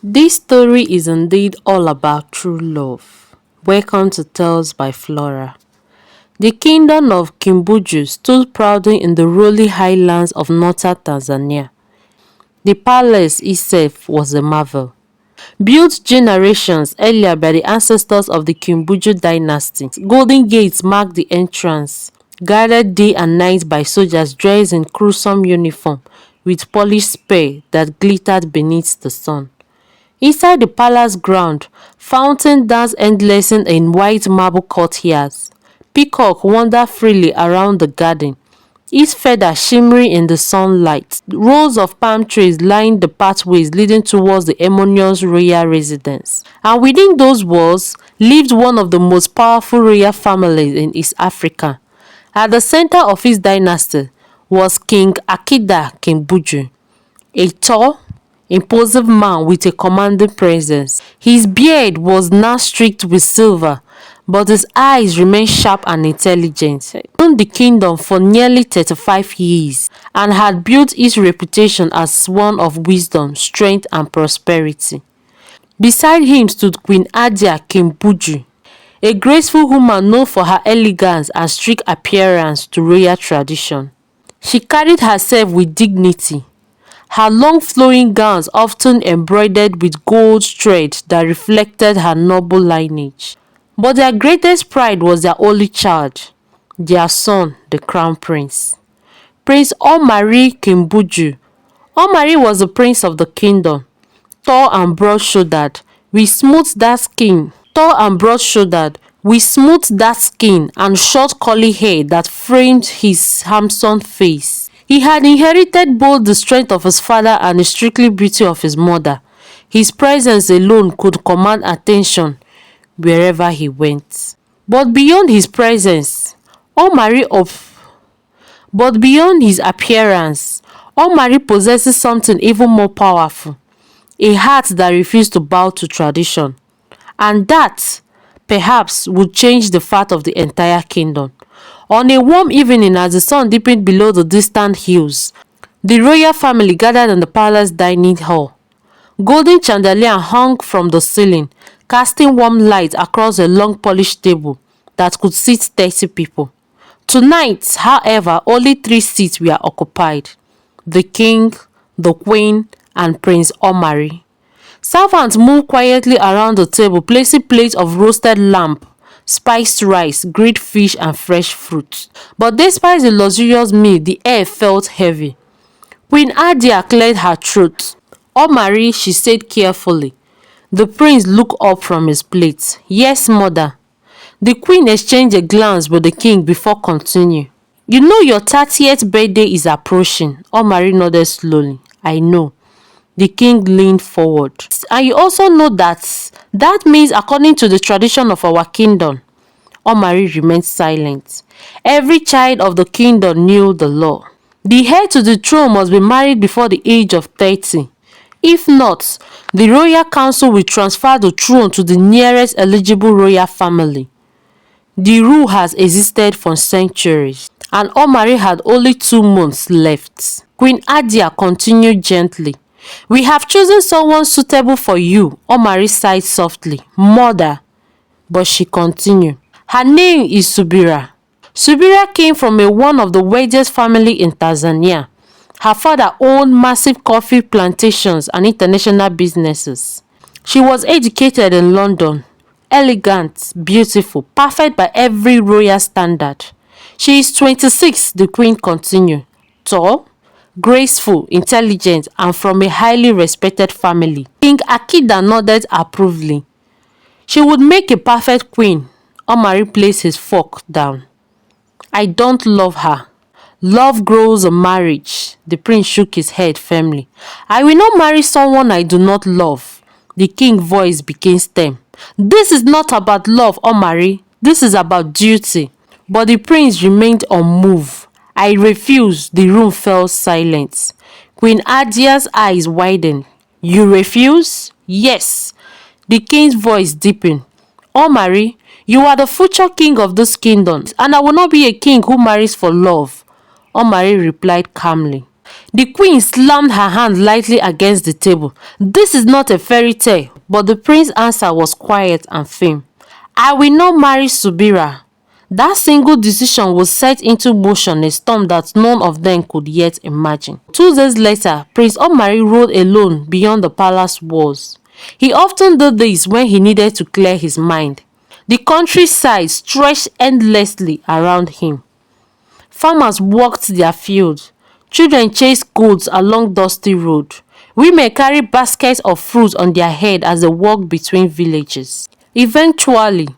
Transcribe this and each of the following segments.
This story is indeed all about true love. Welcome to Tales by Flora. The kingdom of Kimbuju stood proudly in the rolling highlands of northern Tanzania. The palace itself was a marvel. Built generations earlier by the ancestors of the Kimbuju dynasty, golden gates marked the entrance, guarded day and night by soldiers dressed in gruesome uniform with polished spear that glittered beneath the sun. Inside the palace ground, fountain danced endlessly in white marble courtyards. Peacock wandered freely around the garden, its feathers shimmering in the sunlight. Rows of palm trees lined the pathways leading towards the harmonious royal residence. And within those walls lived one of the most powerful royal families in East Africa. At the center of his dynasty was King Akida Kimbuju, a tall, imposing man with a commanding presence. His beard was now streaked with silver, but his eyes remained sharp and intelligent. He owned the kingdom for nearly 35 years and had built its reputation as one of wisdom, strength, and prosperity. Beside him stood Queen Adia Kimbuju, a graceful woman known for her elegance and strict appearance to royal tradition. She carried herself with dignity, her long flowing gowns often embroidered with gold thread that reflected her noble lineage. But their greatest pride was their only child, their son, the crown prince, Prince Omari Kimbuju. Omari was the prince of the kingdom, tall and broad-shouldered, with smooth dark skin and short curly hair that framed his handsome face. He had inherited both the strength of his father and the strict beauty of his mother. His presence alone could command attention wherever he went. But beyond his presence, Omari of but beyond his appearance, Omari possesses something even more powerful, a heart that refused to bow to tradition. And that, perhaps, would change the fate of the entire kingdom. On a warm evening as the sun deepened below the distant hills, the royal family gathered in the palace dining hall. Golden chandelier hung from the ceiling, casting warm light across a long polished table that could seat 30 people. Tonight, however, only 3 seats were occupied: the king, the queen, and Prince Omari. Servants moved quietly around the table, placing plates of roasted lamb, spiced rice, grilled fish, and fresh fruit. But despite the luxurious meal, the air felt heavy. Queen Adia cleared her throat. "Omari," she said carefully. The prince looked up from his plate. "Yes, mother." The queen exchanged a glance with the king before continuing. "You know your 30th birthday is approaching." Omari nodded slowly. "I know." The king leaned forward. "And you also know that means, according to the tradition of our kingdom." Omari remained silent. Every child of the kingdom knew the law. The heir to the throne must be married before the age of 30. If not, the royal council will transfer the throne to the nearest eligible royal family. The rule has existed for centuries, and Omari had only 2 months left. Queen Adia continued gently. "We have chosen someone suitable for you." Omari sighed softly. "Mother." But she continued. "Her name is Subira." Subira came from one of the wealthiest families in Tanzania. Her father owned massive coffee plantations and international businesses. She was educated in London. Elegant, beautiful, perfect by every royal standard. She is 26, the queen continued. Tall, graceful, intelligent, and from a highly respected family. King Akida nodded approvingly. "She would make a perfect queen." Omari placed his fork down. "I don't love her." "Love grows in marriage." The prince shook his head firmly. "I will not marry someone I do not love." The king's voice became stern. "This is not about love, Omari. This is about duty." But the prince remained unmoved. "I refuse." The room fell silent. Queen Adia's eyes widened. "You refuse?" "Yes." The king's voice deepened. "Omari, you are the future king of this kingdom, and I will not be a king who marries for love." Omari replied calmly. The queen slammed her hand lightly against the table. "This is not a fairy tale." But the prince's answer was quiet and firm. "I will not marry Subira." That single decision would set into motion a storm that none of them could yet imagine. 2 days later, Prince Omari rode alone beyond the palace walls. He often did this when he needed to clear his mind. The countryside stretched endlessly around him. Farmers worked their fields. Children chased goats along dusty roads. Women carried baskets of fruit on their head as they walked between villages. Eventually,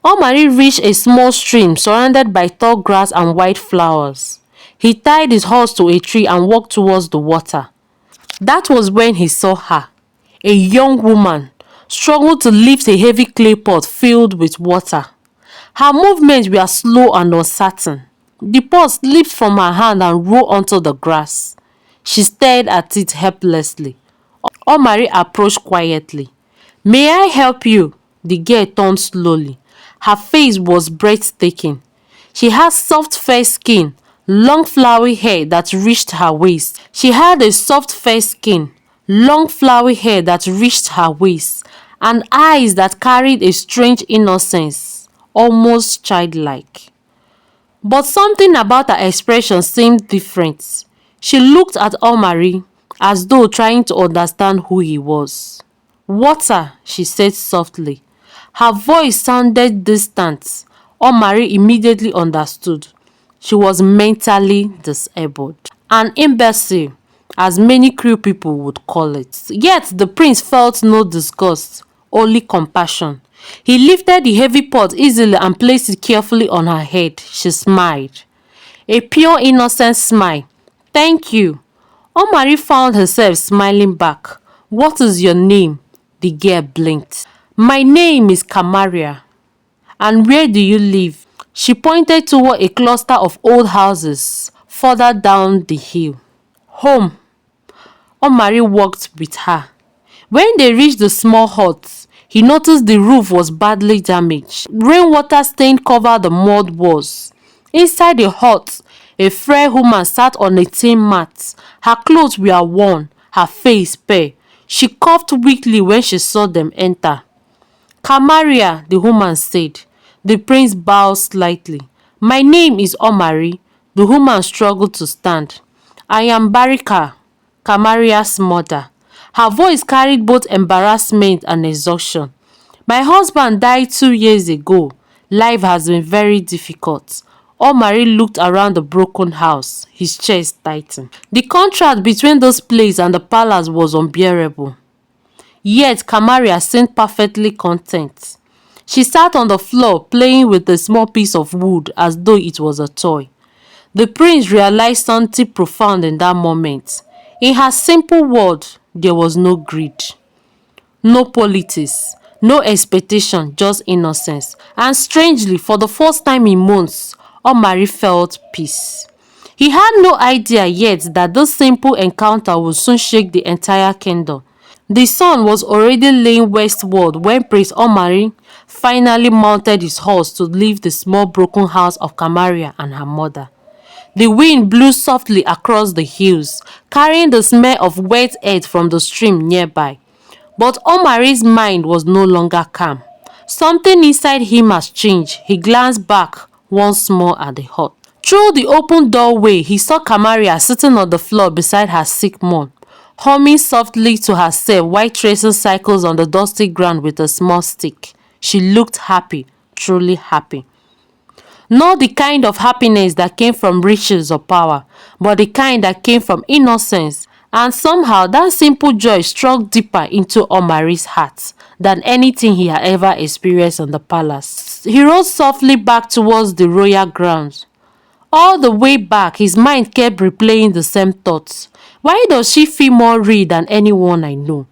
Omari reached a small stream surrounded by tall grass and white flowers. He tied his horse to a tree and walked towards the water. That was when he saw her, a young woman, struggle to lift a heavy clay pot filled with water. Her movements were slow and uncertain. The pot slipped from her hand and rolled onto the grass. She stared at it helplessly. Omari approached quietly. "May I help you?" The girl turned slowly. Her face was breathtaking. She had soft fair skin, long flowery hair that reached her waist. And eyes that carried a strange innocence, almost childlike. But something about her expression seemed different. She looked at Omari as though trying to understand who he was. "Water," she said softly. Her voice sounded distant. Omari immediately understood. She was mentally disabled. An imbecile, as many Crew people would call it. Yet the prince felt no disgust, only compassion. He lifted the heavy pot easily and placed it carefully on her head. She smiled. A pure innocent smile. "Thank you." Omari found herself smiling back. "What is your name?" The girl blinked. "My name is Kamaria." "And where do you live?" She pointed toward a cluster of old houses further down the hill. "Home." Omari walked with her. When they reached the small hut, he noticed the roof was badly damaged. Rainwater stain covered the mud walls. Inside the hut, a frail woman sat on a tin mat. Her clothes were worn, her face pale. She coughed weakly when she saw them enter. "Kamaria," the woman said. The prince bowed slightly. "My name is Omari." The woman struggled to stand. "I am Barika, Kamaria's mother." Her voice carried both embarrassment and exhaustion. "My husband died 2 years ago. Life has been very difficult." Omari looked around the broken house. His chest tightened. The contrast between this place and the palace was unbearable. Yet Kamaria seemed perfectly content. She sat on the floor playing with a small piece of wood as though it was a toy. The prince realized something profound in that moment. In her simple words, there was no greed, no politics, no expectation, just innocence. And strangely, for the first time in months, Omari felt peace. He had no idea yet that this simple encounter would soon shake the entire kingdom. The sun was already laying westward when Prince Omari finally mounted his horse to leave the small broken house of Kamaria and her mother. The wind blew softly across the hills, carrying the smell of wet earth from the stream nearby. But Omari's mind was no longer calm. Something inside him has changed. He glanced back once more at the hut. Through the open doorway, he saw Kamaria sitting on the floor beside her sick mom, humming softly to herself while tracing cycles on the dusty ground with a small stick. She looked happy, truly happy. Not the kind of happiness that came from riches or power, but the kind that came from innocence. And somehow that simple joy struck deeper into Omari's heart than anything he had ever experienced in the palace. He rode softly back towards the royal grounds. All the way back, his mind kept replaying the same thoughts. Why does she feel more real than anyone I know?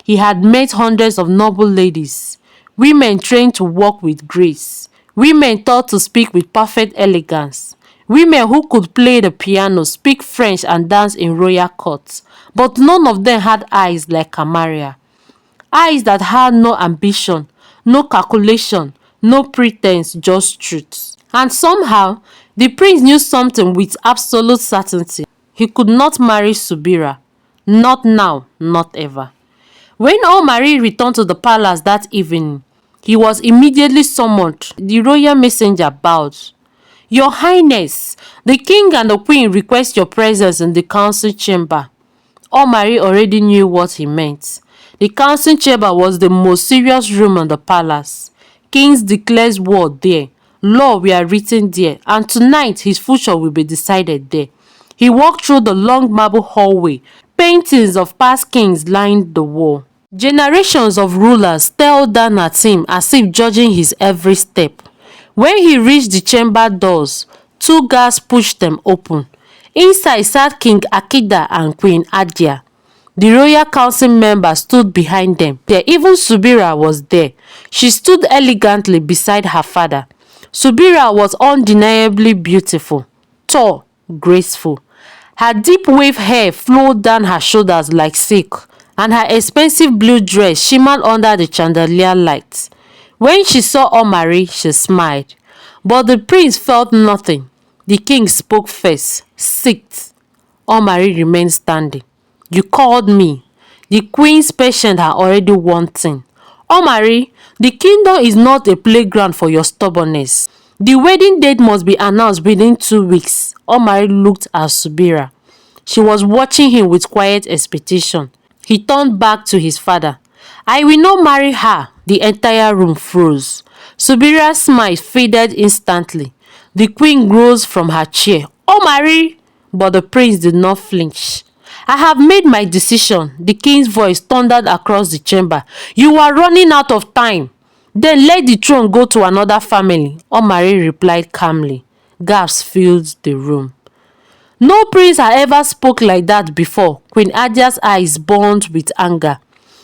He had met hundreds of noble ladies, women trained to walk with grace, women taught to speak with perfect elegance, women who could play the piano, speak French and dance in royal courts. But none of them had eyes like Kamaria. Eyes that had no ambition, no calculation, no pretense, just truth. And somehow, the prince knew something with absolute certainty. he could not marry Subira. Not now, not ever. When Omari returned to the palace that evening, he was immediately summoned. The royal messenger bowed. Your Highness, the king and the queen request your presence in the council chamber. Omari already knew what he meant. The council chamber was the most serious room in the palace. Kings declared war there. Law were written there, and tonight his future will be decided there. He walked through the long marble hallway. Paintings of past kings lined the wall. Generations of rulers stared down at him as if judging his every step. When he reached the chamber doors, two guards pushed them open. Inside sat King Akida and Queen Adia. The royal council members stood behind them. Even Subira was there. She stood elegantly beside her father. Subira was undeniably beautiful, tall, graceful. Her deep wave hair flowed down her shoulders like silk, and her expensive blue dress shimmered under the chandelier lights. When she saw Omari, she smiled. But the prince felt nothing. The king spoke first. Sit. Omari remained standing. You called me. The queen's patience had already won thing. Omari, the kingdom is not a playground for your stubbornness. The wedding date must be announced within 2 weeks. Omari looked at Subira. She was watching him with quiet expectation. He turned back to his father. I will not marry her. The entire room froze. Subira's smile faded instantly. The queen rose from her chair. Omari! But the prince did not flinch. I have made my decision. The king's voice thundered across the chamber. You are running out of time. Then let the throne go to another family. Omari replied calmly. Gasps filled the room. No prince had ever spoke like that before. Queen Adia's eyes burned with anger.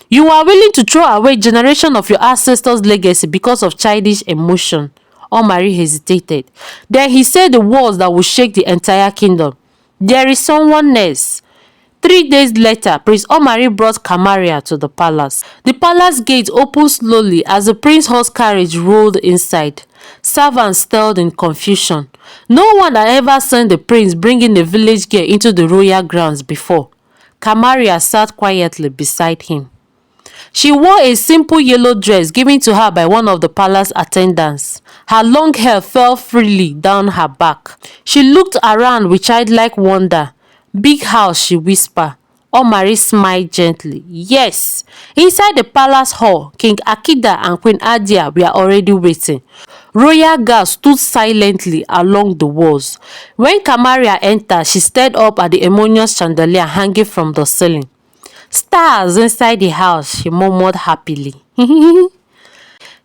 You are willing to throw away generation of your ancestors' legacy because of childish emotion. Omari hesitated. Then he said the words that would shake the entire kingdom. There is someone else. 3 days later, Prince Omari brought Kamaria to the palace. The palace gate opened slowly as the prince's horse carriage rolled inside. Servants stirred in confusion. No one had ever seen the prince bringing a village girl into the royal grounds before. Kamaria sat quietly beside him. She wore a simple yellow dress given to her by one of the palace attendants. Her long hair fell freely down her back. She looked around with childlike wonder. Big house, she whispered. Omari smiled gently. Yes. Inside the palace hall, King Akida and Queen Adia were already waiting. Royal guards stood silently along the walls. When Kamaria entered, she stared up at the enormous chandelier hanging from the ceiling. Stars inside the house, she murmured happily.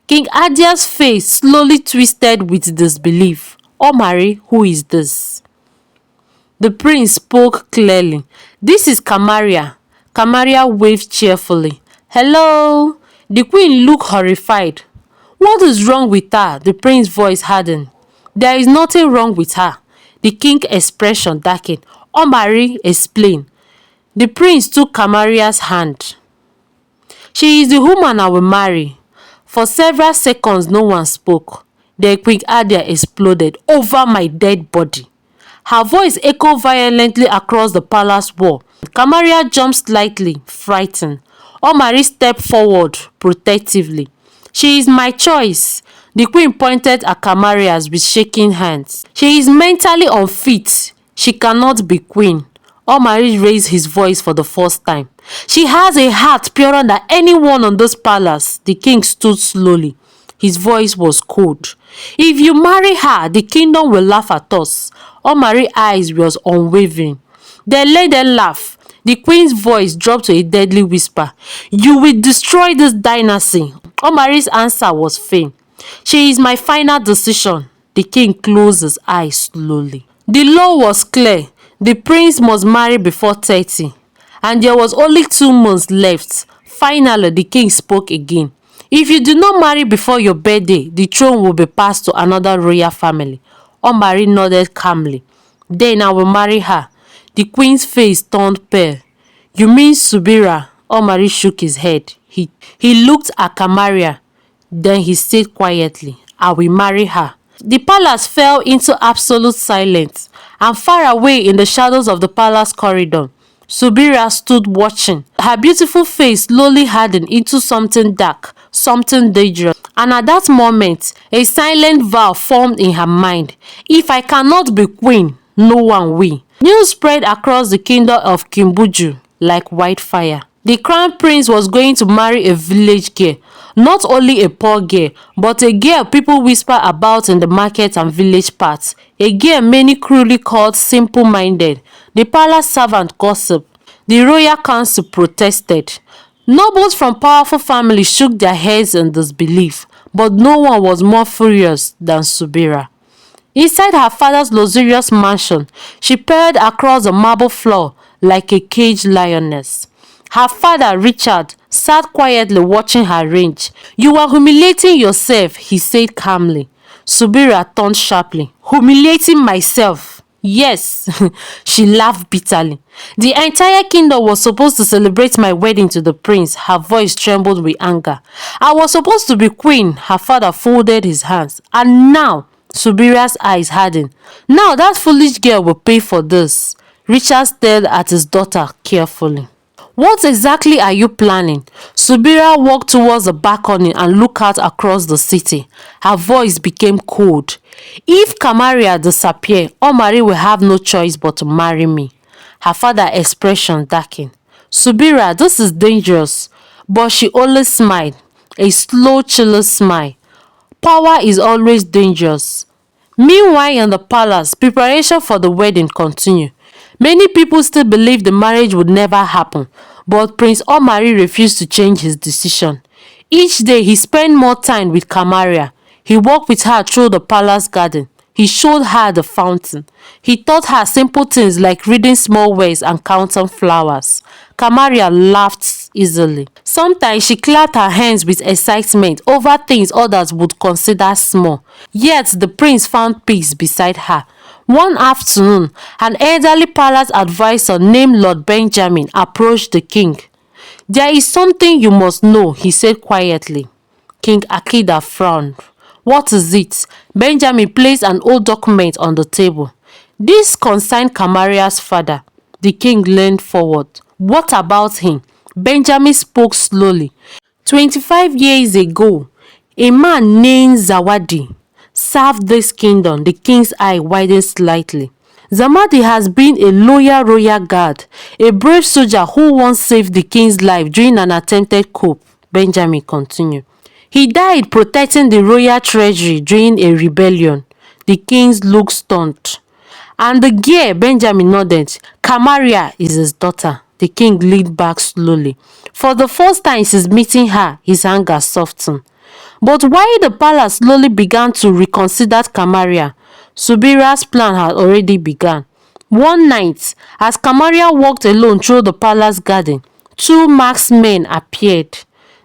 King Adia's face slowly twisted with disbelief. Omari, who is this? The prince spoke clearly. This is Kamaria. Kamaria waved cheerfully. Hello. The queen looked horrified. What is wrong with her? The prince's voice hardened. There is nothing wrong with her. The king's expression darkened. Omari explained. The prince took Kamaria's hand. She is the woman I will marry. For several seconds no one spoke. Then Queen Adia exploded over my dead body. Her voice echoed violently across the palace wall. Kamaria jumped slightly, frightened. Omari stepped forward protectively. She is my choice. The queen pointed at Kamaria with shaking hands. She is mentally unfit. She cannot be queen. Omari raised his voice for the first time. She has a heart purer than anyone on this palace. The king stood slowly. His voice was cold. If you marry her, the kingdom will laugh at us. Omari's eyes was unwavering. Then let them laugh. The queen's voice dropped to a deadly whisper. You will destroy this dynasty. Omari's answer was faint. She is my final decision. The king closed his eyes slowly. The law was clear. The prince must marry before 30. And there was only 2 months left. Finally, the king spoke again. If you do not marry before your birthday, the throne will be passed to another royal family. Omari nodded calmly. Then I will marry her. The queen's face turned pale. You mean Subira? Omari shook his head. He looked at Kamaria. Then he said quietly, I will marry her. The palace fell into absolute silence. and far away in the shadows of the palace corridor, Subira stood watching. Her beautiful face slowly hardened into something dark, something dangerous. And at that moment, a silent vow formed in her mind. If I cannot be queen, no one will. News spread across the kingdom of Kimbuju like wildfire. The crown prince was going to marry a village girl. Not only a poor girl, but a girl people whisper about in the market and village parts. A girl many cruelly called simple-minded. The palace servant gossiped. The royal council protested. Nobles from powerful families shook their heads in disbelief, but no one was more furious than Subira. Inside her father's luxurious mansion, she purred across the marble floor like a caged lioness. Her father, Richard, sat quietly watching her rage. "You are humiliating yourself," he said calmly. Subira turned sharply. "Humiliating myself?" "Yes," she laughed bitterly. "The entire kingdom was supposed to celebrate my wedding to the prince." Her voice trembled with anger. "I was supposed to be queen." Her father folded his hands. "And now," Subira's eyes hardened, "now that foolish girl will pay for this." Richard stared at his daughter carefully. "What exactly are you planning?" Subira walked towards the balcony and looked out across the city. Her voice became cold. "If Kamaria disappears, Omari will have no choice but to marry me." Her father's expression darkened. "Subira, this is dangerous." But she only smiled, a slow, chilling smile. Power is always dangerous. Meanwhile, in the palace, preparation for the wedding continued. Many people still believed the marriage would never happen, but Prince Omari refused to change his decision. Each day, he spent more time with Kamaria. He walked with her through the palace garden. He showed her the fountain. He taught her simple things like reading small words and counting flowers. Kamaria laughed easily. Sometimes she clapped her hands with excitement over things others would consider small. Yet the prince found peace beside her. One afternoon, an elderly palace advisor named Lord Benjamin approached the king. "There is something you must know," he said quietly. King Akida frowned. "What is it?" Benjamin placed an old document on the table. "This concerned Kamaria's father." The king leaned forward. "What about him?" Benjamin spoke slowly. 25 years ago, a man named Zawadi served this kingdom." The king's eye widened slightly. "Zamadi has been a loyal royal guard, a brave soldier who once saved the king's life during an attempted coup," Benjamin continued. "He died protecting the royal treasury during a rebellion." The king looked stunned. "And the girl," Benjamin nodded. "Kamaria is his daughter." The king leaned back slowly. For the first time since meeting her, his anger softened. But while the palace slowly began to reconsider Kamaria, Subira's plan had already begun. One night, as Kamaria walked alone through the palace garden, two masked men appeared.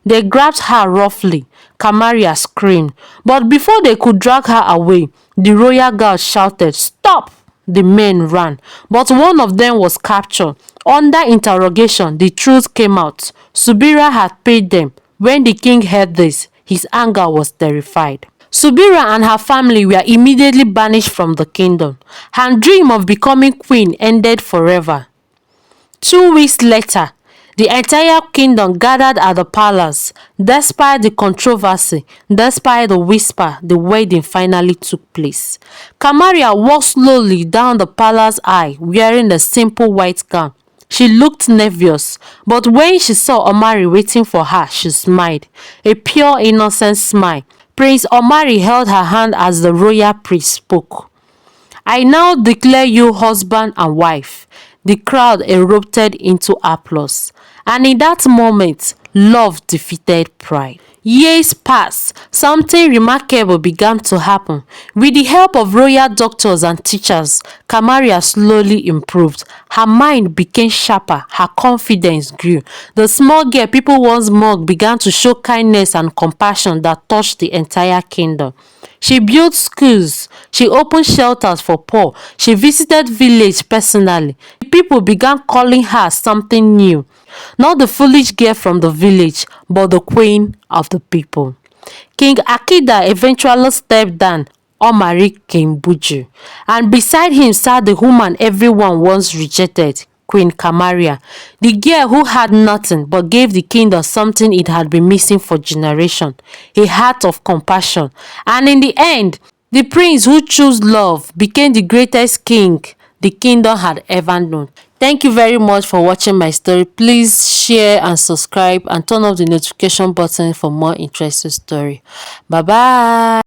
They grabbed her roughly. Kamaria screamed, but before they could drag her away, the royal guard shouted, "Stop!" The men ran, but one of them was captured. Under interrogation, the truth came out. Subira had paid them. When the king heard this, his anger was terrified. Subira and her family were immediately banished from the kingdom. Her dream of becoming queen ended forever. 2 weeks later, the entire kingdom gathered at the palace. Despite the controversy, despite the whisper, the wedding finally took place. Kamaria walked slowly down the palace aisle wearing a simple white gown. She looked nervous, but when she saw Omari waiting for her, she smiled. A pure, innocent smile. Prince Omari held her hand as the royal priest spoke. "I now declare you husband and wife." The crowd erupted into applause. And in that moment, love defeated pride. Years passed. Something remarkable began to happen. With the help of royal doctors and teachers, Kamaria slowly improved. Her mind became sharper. Her confidence grew. The small girl people once mocked began to show kindness and compassion that touched the entire kingdom. She built schools. She opened shelters for poor. She visited villages personally. People began calling her something new. Not the foolish girl from the village, but the queen of the people. King Akida eventually stepped down, Omari Kimbuju, and beside him sat the woman everyone once rejected, Queen Kamaria, the girl who had nothing but gave the kingdom something it had been missing for generations, a heart of compassion. And in the end, the prince who chose love became the greatest king the kingdom had ever known. Thank you very much for watching my story. Please share and subscribe and turn off the notification button for more interesting story. Bye bye.